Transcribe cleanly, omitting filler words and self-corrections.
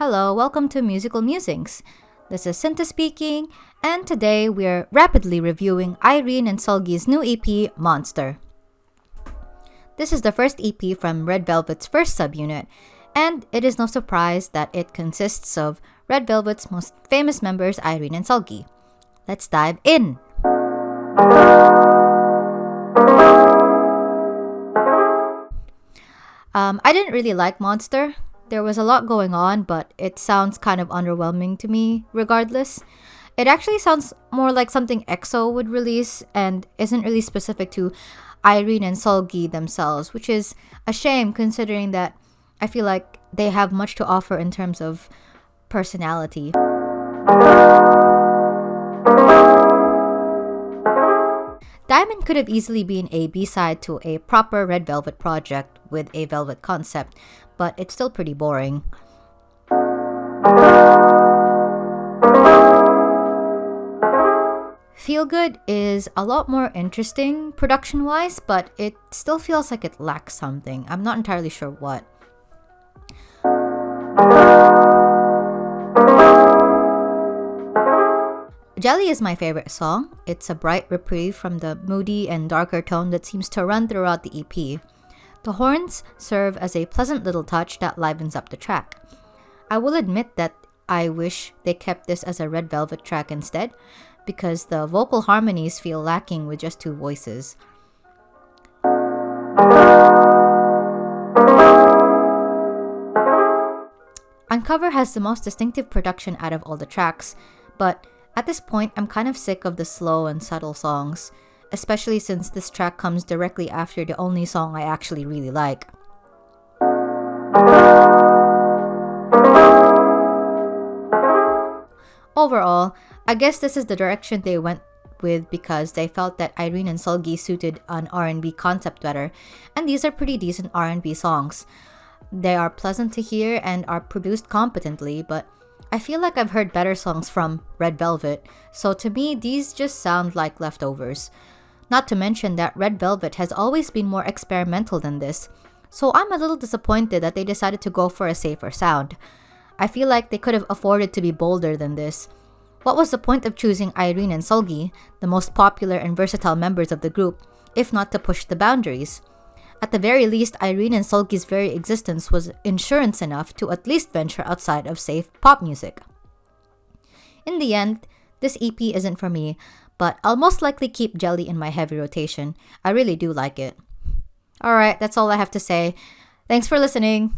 Hello, welcome to Musical Musings. This is Cinta speaking, and today we're rapidly reviewing Irene and Seulgi's new EP, Monster. This is the first EP from Red Velvet's first subunit, and it is no surprise that it consists of Red Velvet's most famous members, Irene and Seulgi. Let's dive in! I didn't really like Monster. There was a lot going on, but it sounds kind of underwhelming to me regardless. It actually sounds more like something EXO would release and isn't really specific to Irene and Seulgi themselves, which is a shame considering that I feel like they have much to offer in terms of personality. Diamond could have easily been a B-side to a proper Red Velvet project with a Velvet concept, but it's still pretty boring. Feel Good is a lot more interesting production-wise, but it still feels like it lacks something. I'm not entirely sure what. Jelly is my favorite song. It's a bright reprieve from the moody and darker tone that seems to run throughout the EP. The horns serve as a pleasant little touch that livens up the track. I will admit that I wish they kept this as a Red Velvet track instead, because the vocal harmonies feel lacking with just two voices. Uncover has the most distinctive production out of all the tracks, but at this point, I'm kind of sick of the slow and subtle songs, especially since this track comes directly after the only song I actually really like. Overall, I guess this is the direction they went with because they felt that Irene and Seulgi suited an R&B concept better, and these are pretty decent R&B songs. They are pleasant to hear and are produced competently, but I feel like I've heard better songs from Red Velvet, so to me, these just sound like leftovers. Not to mention that Red Velvet has always been more experimental than this, so I'm a little disappointed that they decided to go for a safer sound. I feel like they could have afforded to be bolder than this. What was the point of choosing Irene and Seulgi, the most popular and versatile members of the group, if not to push the boundaries? At the very least, Irene and Seulgi's very existence was insurance enough to at least venture outside of safe pop music. In the end, this EP isn't for me, but I'll most likely keep Jelly in my heavy rotation. I really do like it. Alright, that's all I have to say. Thanks for listening.